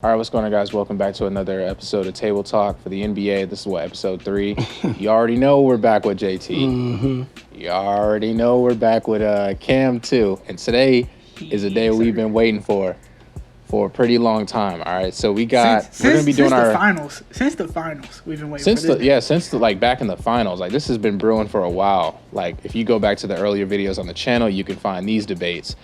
All right, what's going on, guys? Welcome back to another episode of Table Talk for the NBA. This is episode 3. You already know we're back with JT. You already know we're back with Cam too. And today is a day we've been waiting for a pretty long time. All right, so we're gonna be doing our finals. Since the finals, we've been waiting. Since back in the finals, like this has been brewing for a while. Like if you go back to the earlier videos on the channel, you can find these debates.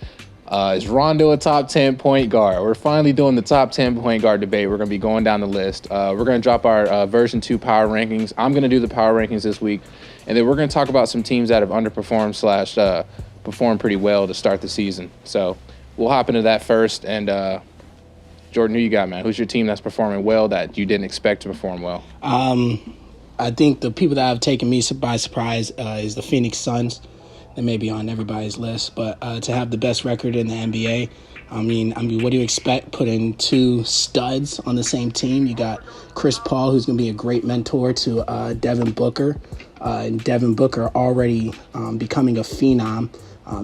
Is Rondo a top 10 point guard? We're finally doing the top 10 point guard debate. We're going to be going down the list. We're going to drop our version 2 power rankings. I'm going to do the power rankings this week. And then we're going to talk about some teams that have underperformed / performed pretty well to start the season. So we'll hop into that first. And Jordan, who you got, man? Who's your team that's performing well that you didn't expect to perform well? I think the people that have taken me by surprise is the Phoenix Suns. They may be on everybody's list, but to have the best record in the NBA, I mean, what do you expect putting 2 studs on the same team? You got Chris Paul, who's going to be a great mentor to Devin Booker, and Devin Booker already becoming a phenom.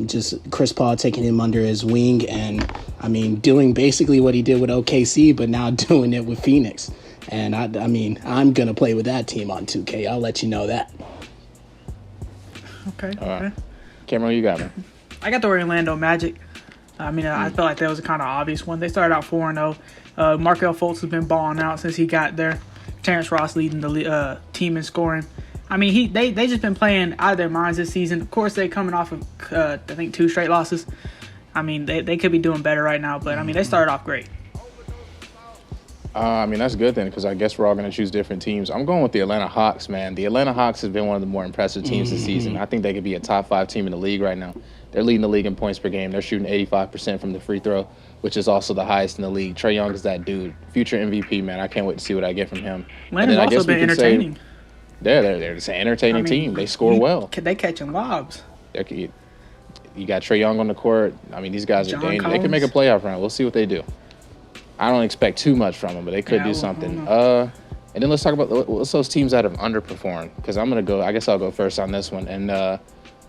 Just Chris Paul taking him under his wing and, I mean, doing basically what he did with OKC, but now doing it with Phoenix. And, I mean, I'm going to play with that team on 2K. I'll let you know that. Okay. Cameron, you got me. I got the Orlando Magic. I mean, I felt like that was a kind of obvious one. They started out 4-0. Markelle Fultz has been balling out since he got there. Terrence Ross leading the team in scoring. I mean, they just been playing out of their minds this season. Of course, they're coming off of, I think, 2 straight losses. I mean, they could be doing better right now, but, I mean, they started off great. I mean, that's good then, because I guess we're all going to choose different teams. I'm going with the Atlanta Hawks, man. The Atlanta Hawks has been one of the more impressive teams this season. I think they could be a top 5 team in the league right now. They're leading the league in points per game. They're shooting 85% from the free throw, which is also the highest in the league. Trae Young is that dude. Future MVP, man. I can't wait to see what I get from him. Atlanta's also been entertaining. They're just an entertaining team. They score well. They catching lobs. You got Trae Young on the court. I mean, these guys are dangerous. They can make a playoff run. We'll see what they do. I don't expect too much from them, but they could do something. And then let's talk about what's those teams that have underperformed. Because I'm gonna go. I guess I'll go first on this one. And the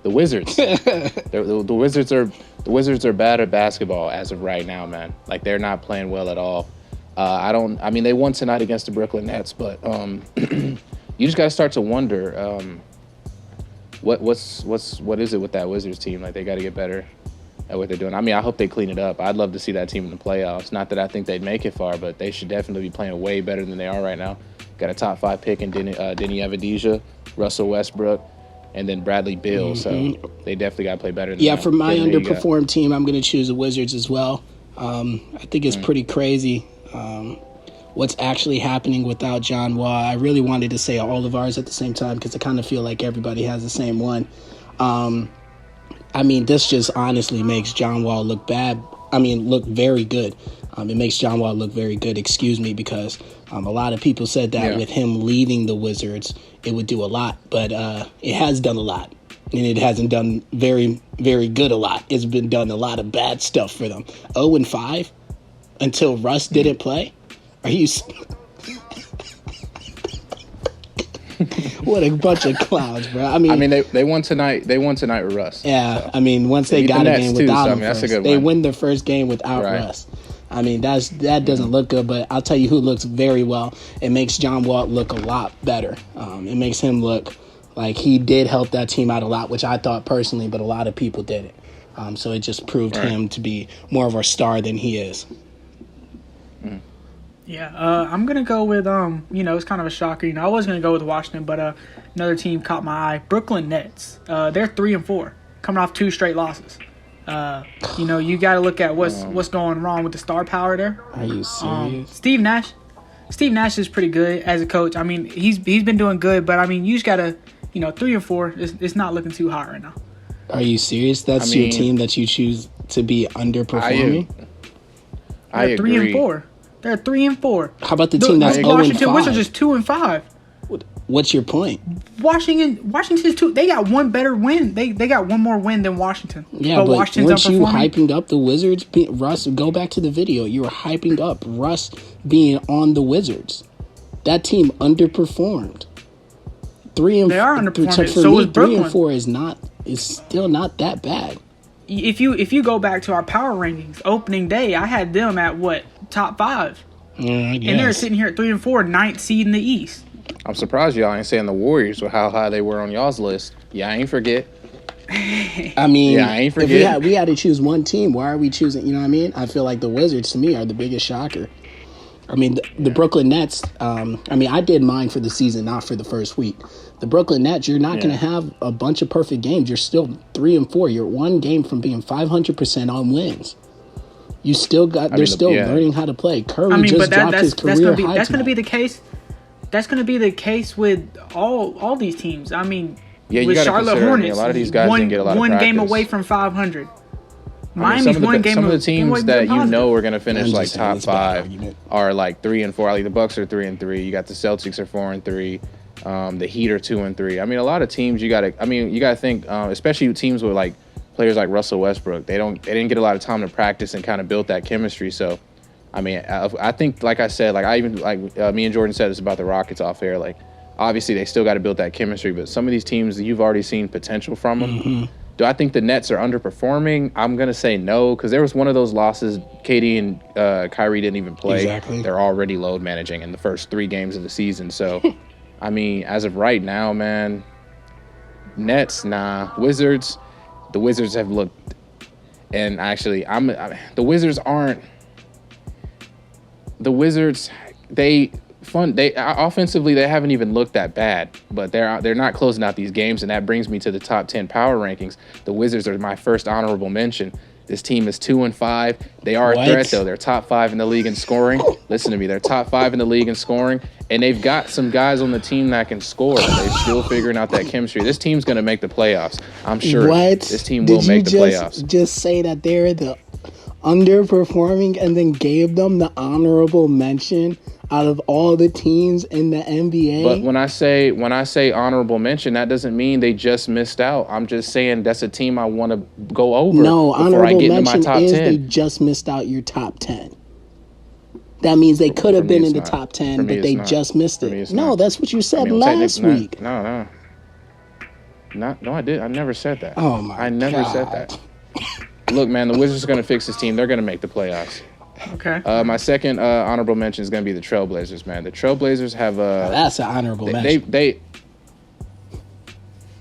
Wizards. the Wizards are bad at basketball as of right now, man. Like they're not playing well at all. I mean, they won tonight against the Brooklyn Nets, but you just gotta start to wonder what is it with that Wizards team? Like they got to get better at what they're doing. I mean, I hope they clean it up. I'd love to see that team in the playoffs. Not that I think they'd make it far, but they should definitely be playing way better than they are right now. Got a top 5 pick in Denny Avdija, Russell Westbrook, and then Bradley Beal. So they definitely got to play better than that. Yeah, for my underperformed team, I'm going to choose the Wizards as well. I think it's pretty crazy what's actually happening without John Wall. I really wanted to say all of ours at the same time because I kind of feel like everybody has the same one. I mean, this just honestly makes John Wall look bad. I mean, look very good. It makes John Wall look very good, because a lot of people said that with him leaving the Wizards, it would do a lot. But it has done a lot, and it hasn't done very, very good a lot. It's been done a lot of bad stuff for them. 0-5 until Russ didn't play? Are you... What a bunch of clowns, bro. I mean, they won tonight. They won tonight with Russ. Yeah, so. I mean, once they got a game without him, they win their first game without Russ. I mean, that doesn't look good, but I'll tell you who looks very well. It makes John Wall look a lot better. It makes him look like he did help that team out a lot, which I thought personally, but a lot of people didn't. So it just proved him to be more of a star than he is. Yeah, I'm going to go with, it's kind of a shocker. I was going to go with Washington, but another team caught my eye. Brooklyn Nets. They're 3-4, coming off 2 straight losses. You got to look at what's going wrong with the star power there. Are you serious? Steve Nash is pretty good as a coach. I mean, he's been doing good, but, I mean, you just got to, 3-4, it's not looking too hot right now. Are you serious? That's your team that you choose to be underperforming? I agree. 3-4. They're 3-4. How about the team that's 0-5? Washington Wizards is 2-5. What's your point? Washington's 2. They got one better win. They got one more win than Washington. Yeah, but weren't you hyping up the Wizards? Russ, go back to the video. You were hyping up Russ being on the Wizards. That team underperformed. 3-4. They are underperforming. So is Brooklyn. 3-4 is still not that bad. If you go back to our power rankings opening day, I had them at what, top 5. And they're sitting here at 3-4, ninth seed in the East. I'm surprised y'all ain't saying the Warriors with how high they were on y'all's list. Yeah, I ain't forget. I mean, yeah, I ain't forget. If we had to choose one team, why are we choosing? You know what I mean? I feel like the Wizards, to me, are the biggest shocker. I mean, the Brooklyn Nets, I did mine for the season, not for the first week. The Brooklyn Nets, you're not going to have a bunch of perfect games. You're still 3-4. You're one game from being 500% on wins. You still got. They're still learning how to play. Curry just dropped his career high. That's going to be the case. That's going to be the case with all these teams. I mean, with Charlotte Hornets, a lot of these guys didn't get a lot of one practice. game away from 500. Miami's one game. Some of the teams that you know are going to finish like top 5 are like 3-4. Like the Bucks are 3-3. You got the Celtics are 4-3. The Heat are 2-3. I mean, a lot of teams you got to think, especially teams with like players like Russell Westbrook. They didn't get a lot of time to practice and kind of build that chemistry. So, I mean, I think, like I said, like I even me and Jordan said this about the Rockets off air. Like, obviously they still got to build that chemistry, but some of these teams you've already seen potential from them. Mm-hmm. Do I think the Nets are underperforming? I'm going to say no, because there was one of those losses. KD and Kyrie didn't even play. Exactly. They're already load managing in the first 3 games of the season. So, I mean, as of right now, man, Nets, nah. Wizards, the Wizards have looked, and actually, the Wizards aren't. The Wizards, they offensively they haven't even looked that bad, but they're not closing out these games, and that brings me to the top 10 power rankings. The Wizards are my first honorable mention. This team is 2-5. They are a threat though. They're top 5 in the league in scoring. Listen to me, they're top 5 in the league in scoring, and they've got some guys on the team that can score. They're still figuring out that chemistry. This team's gonna make the playoffs. I'm sure. This team will make the playoffs. Just say that they're the underperforming and then gave them the honorable mention out of all the teams in the NBA. But when I say honorable mention, that doesn't mean they just missed out. I'm just saying that's a team I want to go over. No, before I get into my top 10. They just missed out your top 10. That means they could have been in the top 10, but they just missed it. No, that's what you said last week. No, I did. I never said that. Oh my God. I never said that. Look, man, the Wizards are going to fix this team. They're going to make the playoffs. Okay. My second honorable mention is going to be the Trailblazers, man. The Trailblazers have that's an honorable mention. They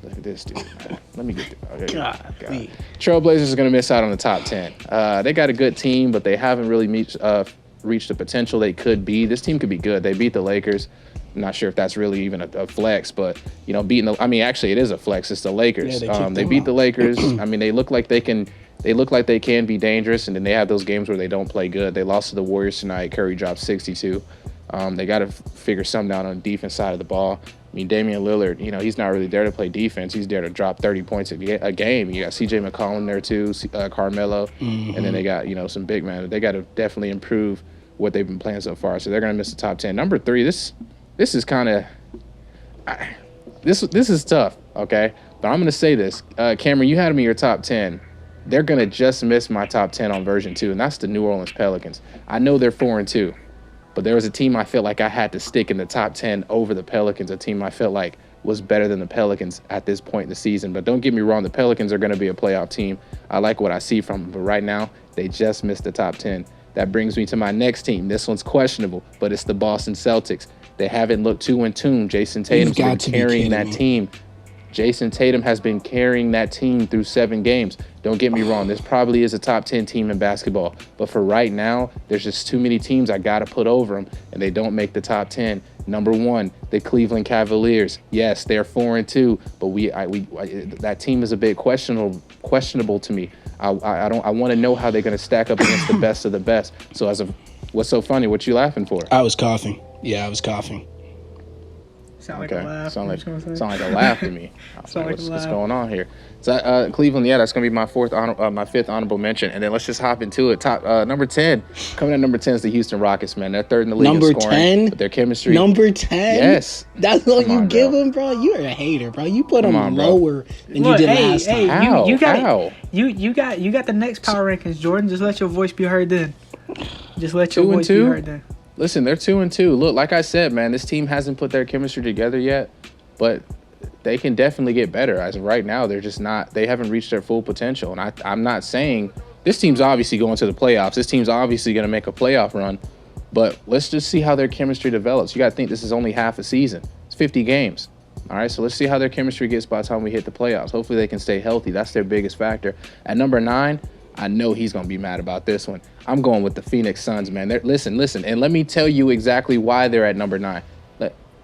look at this dude, man. Let me get God. Trailblazers is going to miss out on the top 10. They got a good team, but they haven't really reached the potential they could be. This team could be good. They beat the Lakers. I'm not sure if that's really even a flex, but actually it is a flex. It's the Lakers. They beat the Lakers. I mean, they look like they can. They look like they can be dangerous, and then they have those games where they don't play good. They lost to the Warriors tonight. Curry dropped 62. They got to figure something out on the defense side of the ball. I mean, Damian Lillard, he's not really there to play defense. He's there to drop 30 points a game. You got C.J. McCollum there too, Carmelo, and then they got some big men. They got to definitely improve what they've been playing so far. So they're going to miss the top 10. Number 3, this is kind of this is tough, okay? But I'm going to say this, Cameron, you had them in your top 10. They're going to just miss my top 10 on version 2, and that's the New Orleans Pelicans. I know they're 4-2, but there was a team I felt like I had to stick in the top 10 over the Pelicans, a team I felt like was better than the Pelicans at this point in the season. But don't get me wrong, the Pelicans are going to be a playoff team. I like what I see from them, but right now, they just missed the top 10. That brings me to my next team. This one's questionable, but it's the Boston Celtics. They haven't looked too in tune. Jason Tatum's been carrying that team. Jason Tatum has been carrying that team through 7 games. Don't get me wrong, this probably is a top 10 team in basketball. But for right now, there's just too many teams I got to put over them, and they don't make the top 10. Number 1, the Cleveland Cavaliers. Yes, they're 4-2, but that team is a bit questionable to me. I want to know how they're going to stack up against the best of the best. So what's so funny? What you laughing for? I was coughing. Yeah, I was coughing. Sound like a laugh. Sound like a laugh to me. What's going on here? So Cleveland, that's gonna be my my 5th honorable mention, and then let's just hop into it. Top number 10, coming at number 10 is the Houston Rockets. Man, they're 3rd in the league in scoring. 10, but their chemistry. Number 10. Yes, that's what you give them, bro. You're a hater, bro. You put them lower than you did last time. How? You got the next power rankings, Jordan. Just let your voice be heard then. Just let your voice be heard then. Listen, they're 2-2. Look, like I said, man, this team hasn't put their chemistry together yet, but they can definitely get better. As of right now, they're just not. They haven't reached their full potential. And I'm not saying this team's obviously going to the playoffs. This team's obviously going to make a playoff run. But let's just see how their chemistry develops. You got to think this is only half a season. It's 50 games. All right, so let's see how their chemistry gets by the time we hit the playoffs. Hopefully they can stay healthy. That's their biggest factor. At number 9, I know he's going to be mad about this one. I'm going with the Phoenix Suns, man. Listen, and let me tell you exactly why they're at number 9.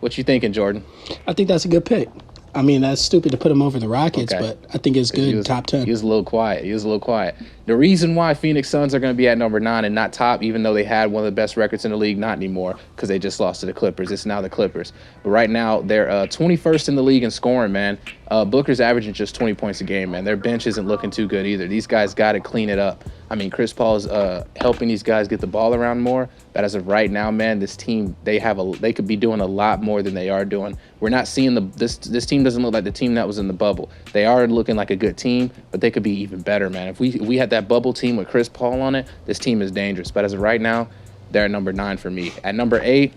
What you thinking, Jordan? I think that's a good pick. I mean, that's stupid to put him over the Rockets, but I think it's good. Top 10. He was a little quiet. The reason why Phoenix Suns are going to be at number 9 and not top, even though they had one of the best records in the league, not anymore, because they just lost to the Clippers. It's now the Clippers. But right now, they're 21st in the league in scoring, man. Booker's averaging just 20 points a game, man. Their bench isn't looking too good either. These guys got to clean it up. I mean, Chris Paul is helping these guys get the ball around more. But as of right now, man, this team, they could be doing a lot more than they are doing. We're not seeing this team doesn't look like the team that was in the bubble. They are looking like a good team, but they could be even better, man. If we had that bubble team with Chris Paul on it, this team is dangerous. But as of right now, they're at number 9 for me. At number 8,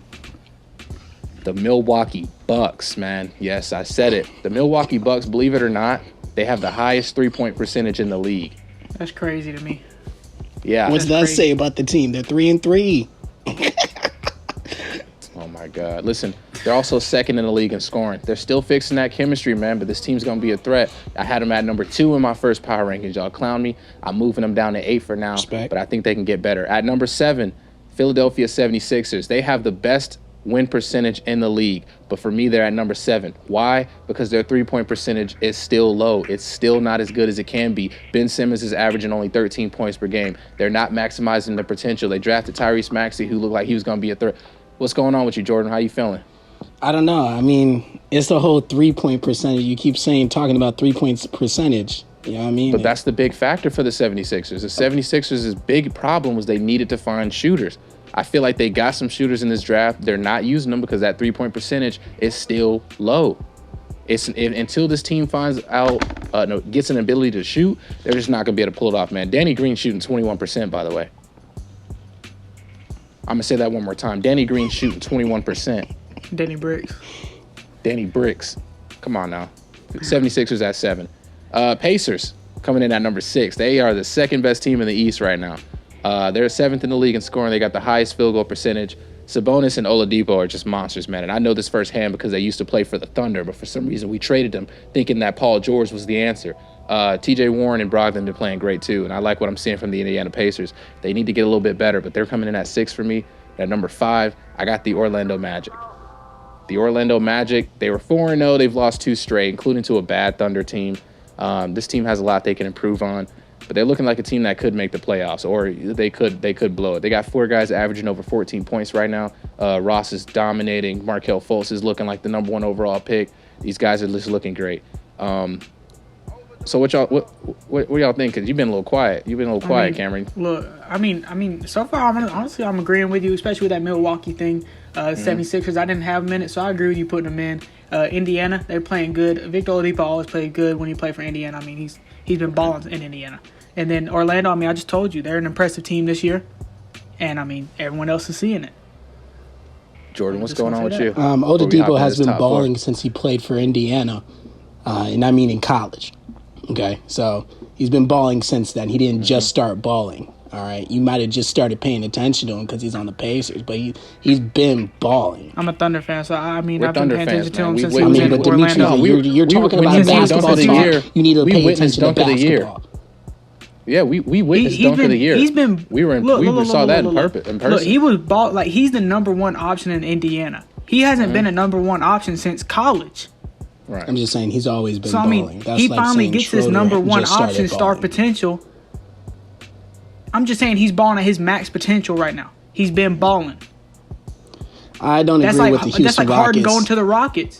the Milwaukee Bucks, man. Yes, I said it. The Milwaukee Bucks, believe it or not, they have the highest three-point percentage in the league. That's crazy to me. Yeah. What does that say about the team? They're 3-3. Oh my God. Listen, they're also second in the league in scoring. They're still fixing that chemistry, man, but this team's going to be a threat. I had them at number 2 in my first power rankings. Y'all clown me. I'm moving them down to 8 for now, but I think they can get better. At number 7, Philadelphia 76ers. They have the best win percentage in the league, but for me, they're at number 7. Why? Because their three-point percentage is still low. It's still not as good as it can be. Ben Simmons is averaging only 13 points per game. They're not maximizing their potential. They drafted Tyrese Maxey, who looked like he was going to be a threat. What's going on with you, Jordan? How you feeling? I don't know. I mean, it's the whole 3-point percentage. You keep talking about 3-point percentage. You know what I mean? But that's the big factor for the 76ers. The 76ers' big problem was they needed to find shooters. I feel like they got some shooters in this draft. They're not using them because that three-point percentage is still low. Until this team finds out, gets an ability to shoot, they're just not going to be able to pull it off, man. Danny Green shooting 21%, by the way. I'm going to say that one more time. Danny Green shooting 21%. Danny Bricks. Come on now. 76ers at 7. Pacers coming in at number 6. They are the second best team in the East right now. They're 7th in the league in scoring. They got the highest field goal percentage. Sabonis and Oladipo are just monsters, man. And I know this firsthand because they used to play for the Thunder, but for some reason we traded them thinking that Paul George was the answer. TJ Warren and Brogdon are playing great too, and I like what I'm seeing from the Indiana Pacers. They need to get a little bit better, but they're coming in at 6 for me. At number 5, I got the Orlando Magic. The Orlando Magic, they were 4-0. They've lost 2 straight, including to a bad Thunder team. This team has a lot they can improve on. But they're looking like a team that could make the playoffs, or they could blow it. They got 4 guys averaging over 14 points right now. Ross is dominating. Markelle Fultz is looking like the number 1 overall pick. These guys are just looking great. So what y'all think? Because you've been a little quiet. Cameron. Look, I mean, so far, I'm agreeing with you, especially with that Milwaukee thing. 76ers, I didn't have them in it, so I agree with you putting them in. Indiana, they're playing good. Victor Oladipo always played good when he played for Indiana. I mean, he's been balling in Indiana. And then Orlando, I mean, I just told you, they're an impressive team this year. And, I mean, everyone else is seeing it. Jordan, what's going on with you? Oladipo has been balling since he played for Indiana, and I mean in college. Okay, so he's been balling since then. He didn't just start balling. All right, you might have just started paying attention to him because he's on the Pacers, but he's been balling. I'm a Thunder fan, so I mean, I've been paying attention to him since he was in Orlando. You're talking about basketball talk. You need to pay attention to basketball. Yeah, we witnessed dunk of the year. He's been. We saw that in person. Look, he was he's the number 1 option in Indiana. He hasn't been a number 1 option since college. Right. I'm just saying he's always been balling. So I mean, he finally gets his number 1 option star potential. I'm just saying he's balling at his max potential right now. He's been balling. I don't agree with the Houston Rockets. That's like Harden going to the Rockets.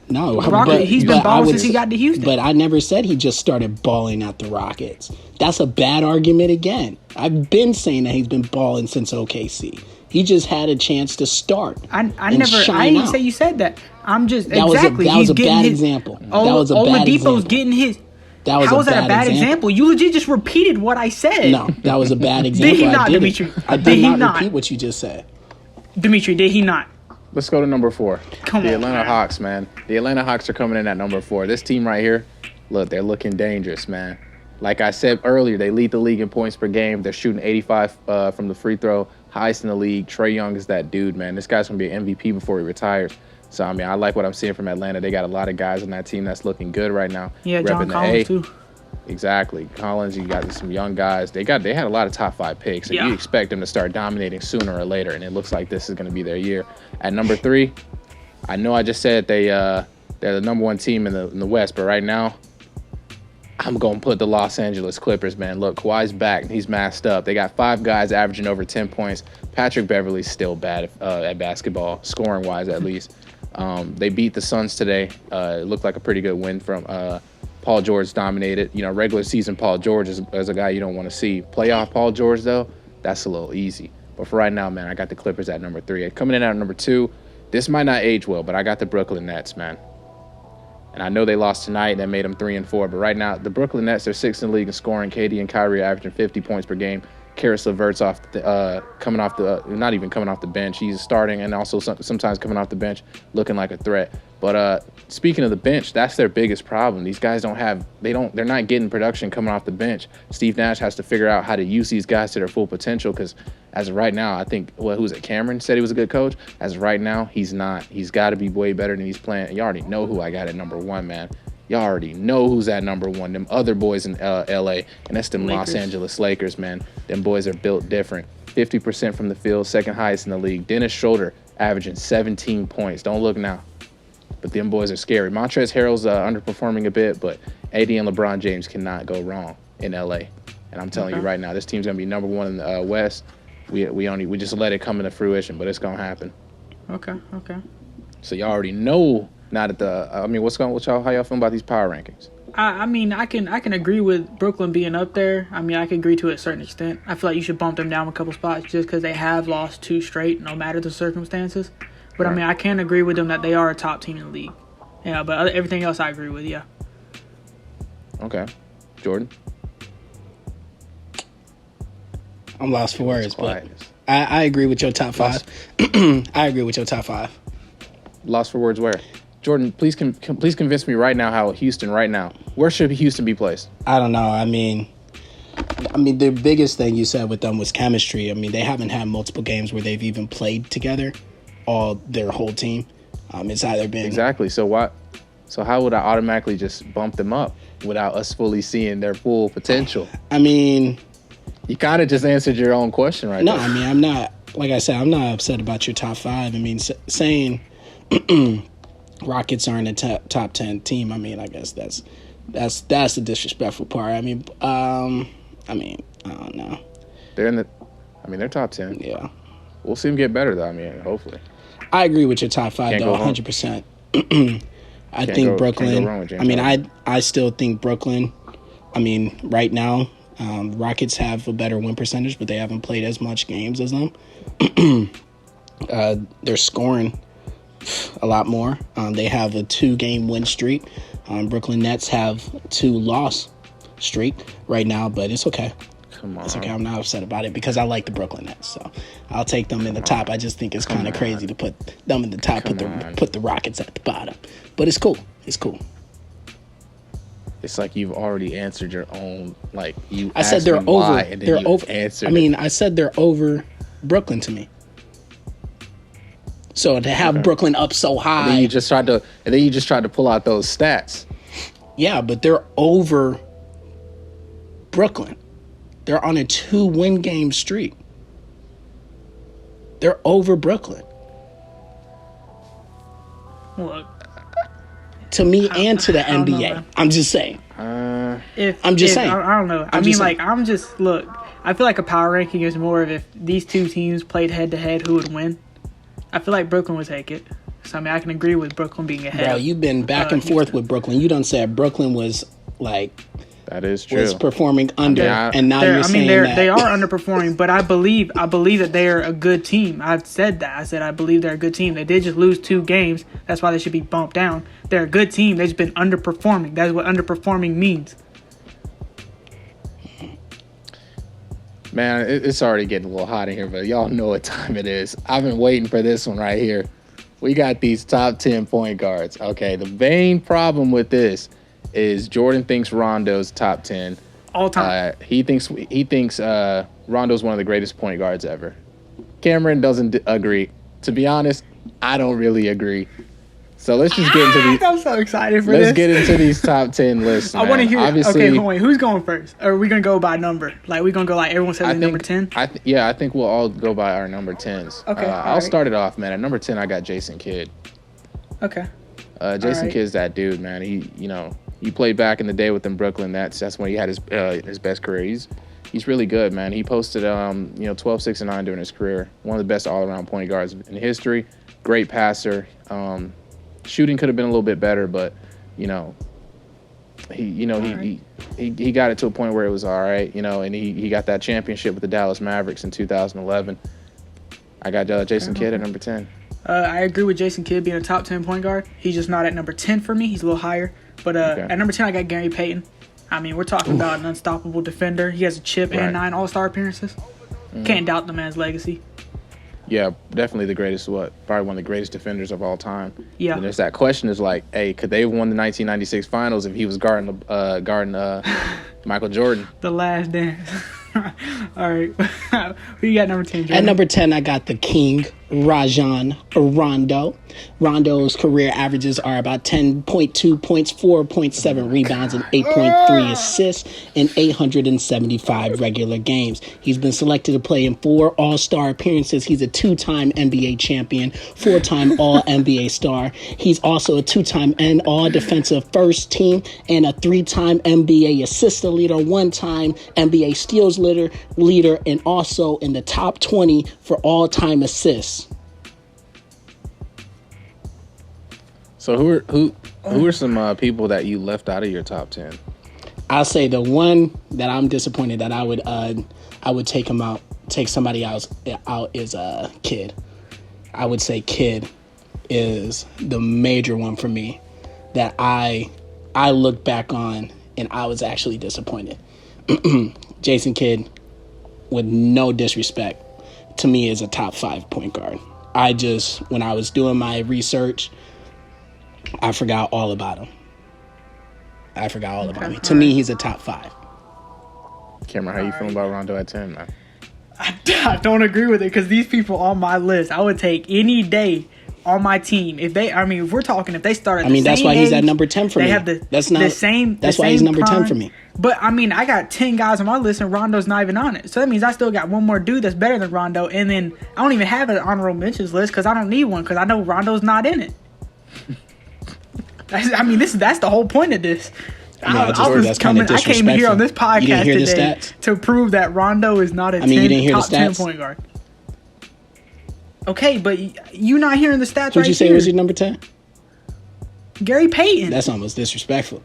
No, he's been balling since he got to Houston. But I never said he just started balling at the Rockets. That's a bad argument again. I've been saying that he's been balling since OKC. He just had a chance to start. I didn't say you said that. I'm just that was a bad example. Oladipo's getting his. How was that a bad example? You legit just repeated what I said. No, that was a bad example. Did he not, Dimitri? I did not repeat what you just said. Dimitri, did he not? Let's go to number 4. The Atlanta Hawks, man. The Atlanta Hawks are coming in at number 4. This team right here, look, they're looking dangerous, man. Like I said earlier, they lead the league in points per game. They're shooting 85 from the free throw. highest in the league. Trae Young is that dude, man. This guy's going to be an MVP before he retires. So, I mean, I like what I'm seeing from Atlanta. They got a lot of guys on that team that's looking good right now. Yeah, John Collins, too. Exactly. Collins, you got some young guys. They had a lot of top 5 picks, and you expect them to start dominating sooner or later, and it looks like this is going to be their year. At number 3, I know I just said they're the number 1 team in the West, but right now, I'm going to put the Los Angeles Clippers, man. Look, Kawhi's back, and he's masked up. They got 5 guys averaging over 10 points. Patrick Beverly's still bad at basketball, scoring-wise at least. They beat the Suns today. It looked like a pretty good win from Paul George dominated. You know, regular season Paul George is a guy you don't want to see. Playoff Paul George, though, that's a little easy. But for right now, man, I got the Clippers at number 3. Coming in at number 2, this might not age well, but I got the Brooklyn Nets, man. And I know they lost tonight and that made them 3-4. But right now, the Brooklyn Nets are 6th in the league in scoring. KD and Kyrie are averaging 50 points per game. Karis LeVert's not even coming off the bench. He's starting and also sometimes coming off the bench, looking like a threat. But speaking of the bench, that's their biggest problem. These guys they're not getting production coming off the bench. Steve Nash has to figure out how to use these guys to their full potential because as of right now, I think, who's it? Cameron said he was a good coach. As of right now, he's not. He's got to be way better than he's playing. You already know who I got at number 1, man. Y'all already know who's at number 1. Them other boys in L.A., and that's them Los Angeles Lakers, man. Them boys are built different. 50% from the field, 2nd highest in the league. Dennis Schroeder averaging 17 points. Don't look now. But them boys are scary. Montrezl Harrell's underperforming a bit, but AD and LeBron James cannot go wrong in L.A. And I'm telling you right now, this team's going to be number 1 in the West. We just let it come into fruition, but it's going to happen. Okay. So y'all already know. Not at the. I mean, how y'all feel about these power rankings? I mean, I can agree with Brooklyn being up there. I mean, I can agree to a certain extent. I feel like you should bump them down a couple spots just because they have lost 2 straight, no matter the circumstances. But right. I mean, I can agree with them that they are a top team in the league. Yeah, but everything else I agree with. Yeah. Okay, Jordan. I'm lost for words, but I agree with your top 5. I agree with your top 5. Lost for words where? Jordan, please convince me right now how Houston right now. Where should Houston be placed? I don't know. I mean, the biggest thing you said with them was chemistry. I mean, they haven't had multiple games where they've even played together, their whole team. It's either been exactly. So what? So how would I automatically just bump them up without us fully seeing their full potential? I mean, you kind of just answered your own question right now. No, I mean, I'm not. Like I said, I'm not upset about your top 5. I mean, saying Rockets aren't a top 10 team. I mean, I guess that's the disrespectful part. I mean, I don't know. They're top 10. Yeah. We'll see them get better though. I mean, hopefully. I agree with your top 5 though, 100%. I think Brooklyn. I mean, I still think Brooklyn. I mean, right now, Rockets have a better win percentage, but they haven't played as much games as them. They're scoring a lot more. They have a 2-game win streak. Brooklyn Nets have 2-loss streak right now, but it's okay. Come on. It's okay. I'm not upset about it because I like the Brooklyn Nets, so I'll take them in the top. I just think it's kind of crazy to put them in the top, put the Rockets at the bottom. But it's cool. It's cool. It's like you've already answered your own. Like you. I said they're over. And then they're over. Answered I mean, I said they're over Brooklyn to me. So to have Brooklyn up so high, and then you just tried to pull out those stats. Yeah, but they're over Brooklyn. They're on a 2-win game streak. They're over Brooklyn. Look, to me and to the NBA. I'm just saying. I'm just saying. I don't know. I feel like a power ranking is more of if these 2 teams played head to head, who would win. I feel like Brooklyn would take it. So I mean, I can agree with Brooklyn being ahead. Bro, you've been back and forth with Brooklyn. You done said Brooklyn was like. That is true. Was performing under, and now you're saying that. They are underperforming, but I believe that they are a good team. I've said that. I said I believe they're a good team. They did just lose 2 games. That's why they should be bumped down. They're a good team. They've just been underperforming. That's what underperforming means. Man, it's already getting a little hot in here, but y'all know what time it is. I've been waiting for this one right here. We got these top 10 point guards. Okay, the main problem with this is Jordan thinks Rondo's top 10 all time. He thinks Rondo's one of the greatest point guards ever. Cameron doesn't agree. To be honest, I don't really agree. So let's just get into these. I'm so excited for this. Let's get into these top 10 lists. I want to hear. Obviously, okay, wait. Who's going first? Or are we gonna go by number? Like we gonna go like everyone says number 10? I think we'll all go by our number 10s. Okay, I'll start it off, man. At number 10, I got Jason Kidd. Okay. Jason Kidd's that dude, man. He played back in the day within Brooklyn. That's when he had his best career. He's really good, man. He posted 12, 6, and 9 during his career. One of the best all-around point guards in history. Great passer. Shooting could have been a little bit better, but he got it to a point where it was all right, and he got that championship with the Dallas Mavericks in 2011. I got Jason Kidd at number 10. I agree with Jason Kidd being a top 10 point guard. He's just not at number 10 for me. He's a little higher. But at number 10, I got Gary Payton. I mean, we're talking about an unstoppable defender. He has a chip and 9 All-Star appearances. Can't doubt the man's legacy. Yeah, definitely the greatest, probably one of the greatest defenders of all time. Yeah. And there's that question is like, hey, could they have won the 1996 finals if he was guarding Michael Jordan? The last dance. All right. Who you got number 10, Jordan? At number 10, I got the king, Rajon Rondo. Rondo's career averages are about 10.2 points, 4.7 rebounds, and 8.3 assists in 875 regular games. He's been selected to play in 4 All-Star appearances. He's a 2-time NBA champion, 4-time All-NBA star. He's also a 2-time and All-Defensive First Team and a 3-time NBA assist leader, 1-time NBA steals leader, and also in the top 20 for all-time assists. So who are some people that you left out of your top 10? I'll say the one that I'm disappointed that I would take somebody else out is Kid. I would say Kid is the major one for me that I look back on and I was actually disappointed. Jason Kidd, with no disrespect, to me is a top 5 point guard. When I was doing my research, I forgot all about him. To me, he's a top 5. Cameron, how you feeling about Rondo at 10, man? I don't agree with it because these people on my list, I would take any day on my team. If they started. That's why he's at number 10 for me. They have That's why he's number 10 for me. But I got 10 guys on my list and Rondo's not even on it. So that means I still got one more dude that's better than Rondo. And then I don't even have an honorable mentions list because I don't need one because I know Rondo's not in it. That's the whole point of this. I came here on this podcast today to prove that Rondo is not a top 10 point guard. Okay, but you not hearing the stats. Who'd you say was your number 10? Gary Payton. That's almost disrespectful.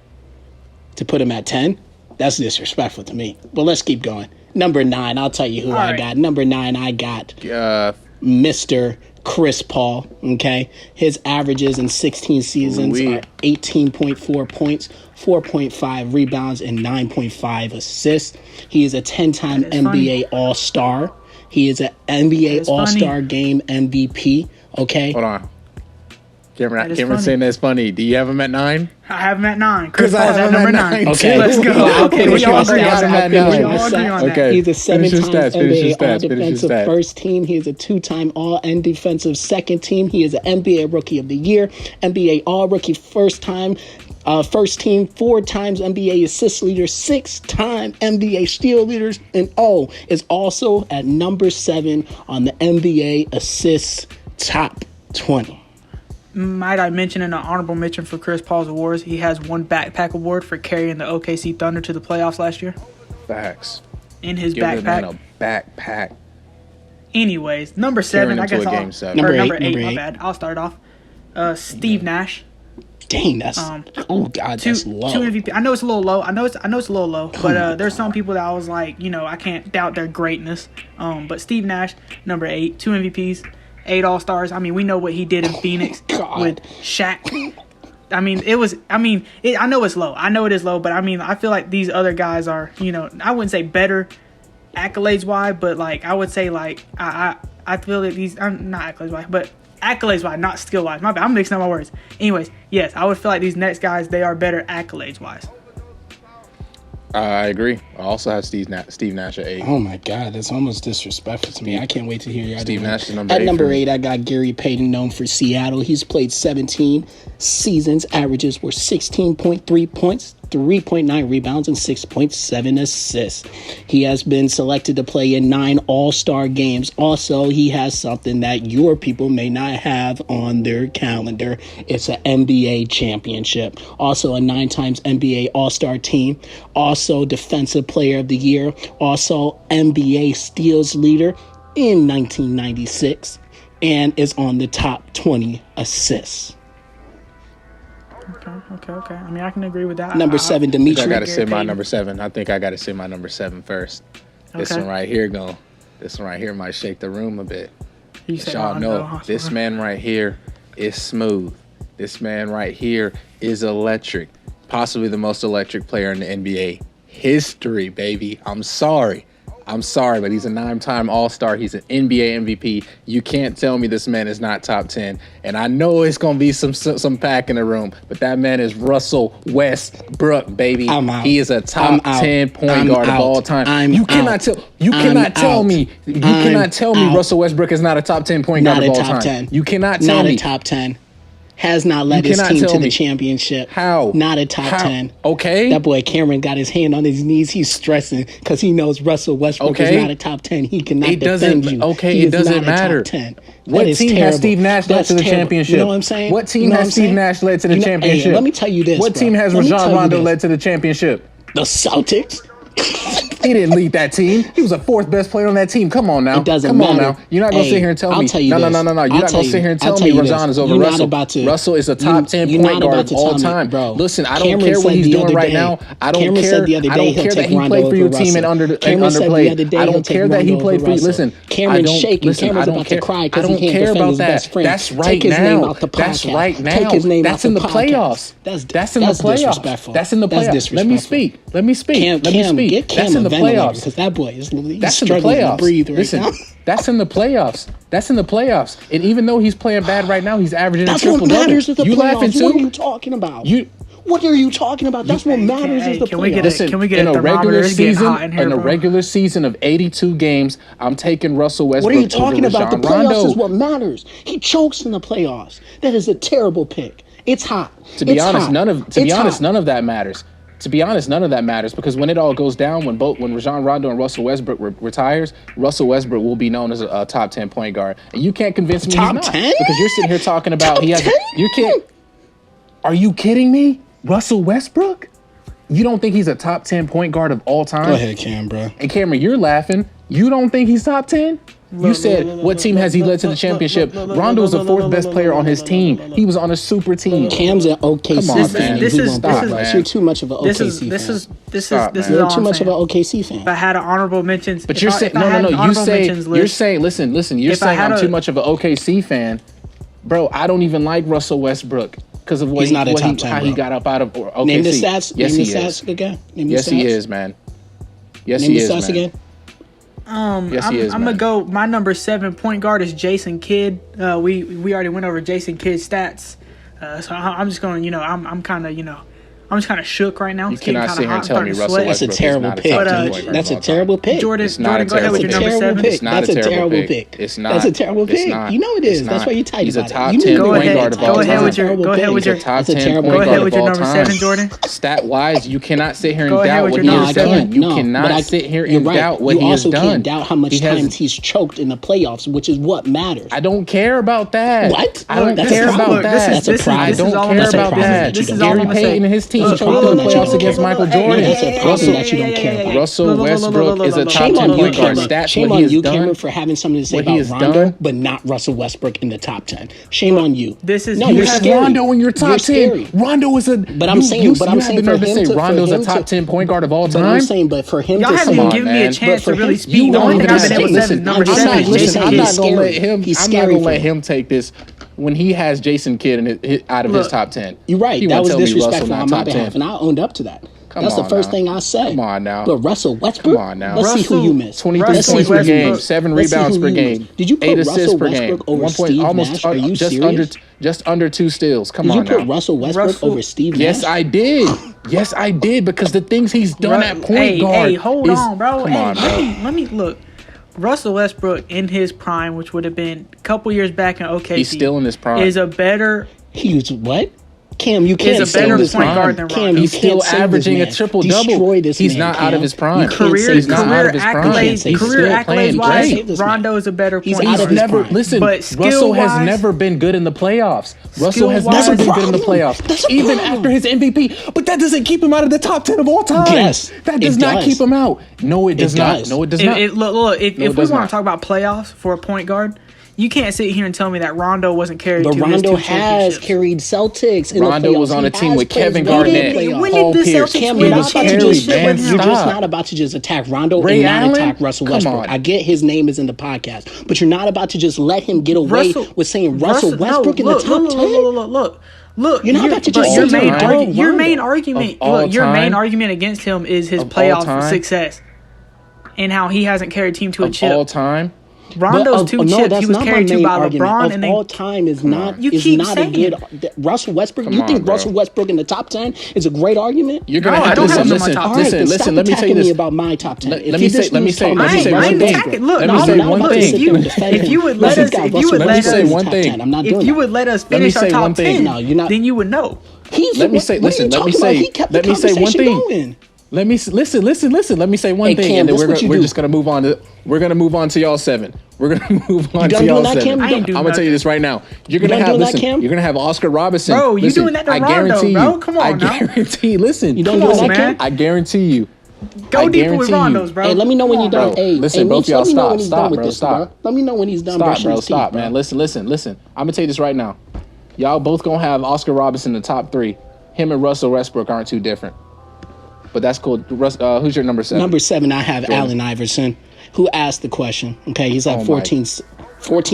To put him at 10, that's disrespectful to me. But let's keep going. Number 9, I'll tell you who I got. Number 9, I got Mr. Chris Paul. Okay, his averages in 16 seasons are 18.4 points, 4.5 rebounds, and 9.5 assists. He is a 10-time NBA All-Star. He is an NBA All-Star Game MVP. Okay. Hold on. Cameron saying that's funny. Do you have him at 9? I have him at 9. Chris Paul's at number 9. Okay, let's go. Okay, we all agree on that. Okay. He's a 7-time NBA All-Defensive First Team. He is a 2-time All-Defensive Second Team. He is an NBA Rookie of the Year, NBA All-Rookie First Team, 4 times NBA Assist Leader, 6-time NBA Steal Leaders, and is also at number 7 on the NBA Assists Top 20. Might I mention in an honorable mention for Chris Paul's awards, he has one backpack award for carrying the OKC Thunder to the playoffs last year. Facts. In his Give backpack. the man a backpack. Anyways, number 7, I guess number 8, my bad. I'll start off. Steve Nash. Dang, that's that's low. 2 MVP. I know it's a little low. I know it's a little low. But there's some people that I was like, I can't doubt their greatness. But Steve Nash, number 8, 2 MVPs. 8 All-Stars. I mean, we know what he did in Phoenix with Shaq. I know it's low. I know it is low, but I feel like these other guys are, I wouldn't say better accolades-wise, but I would say I feel that these, not accolades-wise, but accolades-wise, not skill-wise. My bad, I'm mixing up my words. Anyways, yes, I would feel like these next guys, they are better accolades-wise. I agree. I also have Steve Nash at 8. Oh my God, that's almost disrespectful to me. I can't wait to hear you. Steve Nash is number 8. At number 8, I got Gary Payton, known for Seattle. He's played 17 seasons. Averages were 16.3 points, 3.9 rebounds, and 6.7 assists. He has been selected to play in 9 All-Star games. Also, he has something that your people may not have on their calendar. It's an NBA championship. Also, a 9 times NBA All-Star team. Also, Defensive Player of the Year. Also, NBA steals leader in 1996. And is on the top 20 assists. Okay. I mean, I can agree with that. Number 7, Dimitri. I got to say my number 7. I think I got to say my number 7 first. This one right here might shake the room a bit. Y'all know this man right here is smooth. This man right here is electric. Possibly the most electric player in the NBA history, baby. I'm sorry, but he's a 9-time All-Star. He's an NBA MVP. You can't tell me this man is not top 10. And I know it's gonna be some pack in the room, but that man is Russell Westbrook, baby. He is a top 10 point guard of all time. You cannot tell me Russell Westbrook is not a top 10 point guard of all time. 10. You cannot tell me. Not a top 10. Has not led his team to the championship. How? Not a top 10. Okay. That boy Cameron got his hand on his knees. He's stressing because he knows Russell Westbrook is not a top 10. He cannot defend you. Okay, it doesn't matter. What team has Steve Nash led to the championship? You know what I'm saying? What team has Steve Nash led to the championship? Hey, let me tell you this. What team has Rajon Rondo led to the championship? The Celtics. He didn't lead that team. He was the 4th best player on that team. Come on now. It doesn't Come matter. on now. You're not going to sit here and tell me. No. You're not going to sit here and tell me Rajon is over Russell. Russell is a top 10 point guard of all time. Listen, I don't care what he's doing right now. I don't care that he played for your team and underplayed. I don't care that he played for you. Listen, Cameron's shaking. Cameron's about to cry because he can't defend his best friend. That's right now. That's right now. Take his name out the podcast. That's in the playoffs. That's in the playoffs. Let me speak. Get Cam in the playoffs because that boy is struggling to breathe right now. That's in the playoffs. And even though he's playing bad right now, he's averaging a triple double. That's what matters is the playoffs. You laughing too? What are you talking about? What are you talking about? That's what matters is the playoffs. Can we get a regular season? In a regular season of 82 games, I'm taking Russell Westbrook. What are you talking about? The playoffs Rondo. is what matters. He chokes in the playoffs. That is a terrible pick. It's hot. To be honest, none of that matters. To be honest, none of that matters because when it all goes down, when Rajon Rondo and Russell Westbrook retires, Russell Westbrook will be known as a top 10 point guard, and you can't convince me he's not because you're sitting here talking about You can't. Are you kidding me? Russell Westbrook? You don't think he's a top 10 point guard of all time? Go ahead, Cam, bro. And Cameron, you're laughing. You don't think he's top 10? You said, what team has he led to the championship? Rondo is the 4th best player on his team. He was on a super team. Cam's an OKC fan. You're too much of an OKC fan. You're too much of an OKC fan. If I had an honorable mentions, but you're saying listen. You're saying I'm too much of an OKC fan, bro. I don't even like Russell Westbrook because of how he got up out of OKC. Name the stats. Yes, he is. Again. Yes, he is, man. Yes, he is, man. Again. Yes, he is, I'm gonna go. My number 7 point guard is Jason Kidd. We already went over Jason Kidd's stats, so I'm just going. I'm kind of shook right now. You cannot sit here and tell me Russell Westbrook is not a top 10 point guard. That's a terrible pick. Jordan, go ahead with your number 7. That's a terrible pick. It's not. That's a terrible pick. You know it is. That's why you're tight about it. He's a top 10 point guard of all time. Go ahead with your top 10 point guard of all time. Number 7, Jordan. Stat wise, you cannot sit here and doubt what he has done. You cannot sit here and doubt what he has done. You also can't doubt how much times he's choked in the playoffs, which is what matters. I don't care about that. What? I don't care about that. That's a problem. I don't care about that. Gary Payton and his team choked in the playoffs against Michael Jordan. That's a problem that you don't care about. Russell Westbrook is a top 10 point guard. Shame on you, Cameron, for having something to say about Rondo, but not Russell Westbrook in the top 10. Shame on you. You have Rondo in your top 10. Rondo is a. But I'm saying for him to Rondo's a top 10 point guard of all time. But I'm saying, but for him to y'all haven't even given me a chance to really speak. The only thing I've been able to say, number 7 is Jason Kidd. I'm not gonna let him take this. When he has Jason Kidd out of his top 10. You're right. That was disrespectful on my behalf, and I owned up to that. That's the first thing I said. Come on now. But Russell Westbrook. Come on now. Let's see who you missed. 23 points per game, 7 rebounds per game. Did you put 8 assists Russell per game? Westbrook over Steve Nash? Are you serious? Just under 2 steals. Come on now. Did you put Russell Westbrook over Steve Nash? Yes, I did. Yes, I did, because the things he's done at point guard. Hey, hold on, bro. Come on, bro. Let me look. Russell Westbrook in his prime, which would have been a couple years back in OKC. He's still in his prime. Is a better. He's what? Cam, you can't say this point guard than Cam, he's still averaging a triple-double. He's not out of his prime. He's not out of his prime. Career accolades-wise, Rondo is a better point guard. He's never listen. Russell has never been good in the playoffs. Russell has never been good in the playoffs, even after his MVP. But that doesn't keep him out of the top 10 of all time. Yes, that does not keep him out. No, it does not. No, it does not. Look, if we want to talk about playoffs for a point guard, you can't sit here and tell me that Rondo wasn't carried to his 2 championships. Rondo has carried Celtics in Rondo the playoffs. was on a team with Kevin Garnett, Paul Pierce. Cam, you're not about to just attack Rondo and not attack Russell Westbrook. I get his name is in the podcast, but you're not about to just let him get away with saying Russell Westbrook in the top 10. Look, you're not about to just your main argument against him is his playoff success and how he hasn't carried a team to a chip. All time. Rondo's 2 chips he was carried to by LeBron, and all time is not a good. Russell Westbrook. You think Russell Westbrook in the top 10 is a great argument? You're gonna have to listen. Let me tell you this about my top 10. Let me say one thing. If you would let us finish our top 10, then you would know. Let me say one thing. Let me say one thing, and then we're just gonna move on to y'all 7. We're gonna move on to y'all 7. I'm gonna tell you this right now. You're gonna have Oscar Robinson. Bro, you doing that to Rondo, bro? Come on, I guarantee. Listen, you don't do that, Cam? I guarantee you. Go deeper with Rondo's, bro. Hey, let me know when you're done. Hey, listen, both y'all stop, bro. Let me know when he's done. Stop, man. Listen. I'm gonna tell you this right now. Y'all both gonna have Oscar Robinson in the top 3. Him and Russell Westbrook aren't too different. But that's cool. Who's your number 7? Number 7, I have Allen Iverson, who asked the question. Okay, he's at 14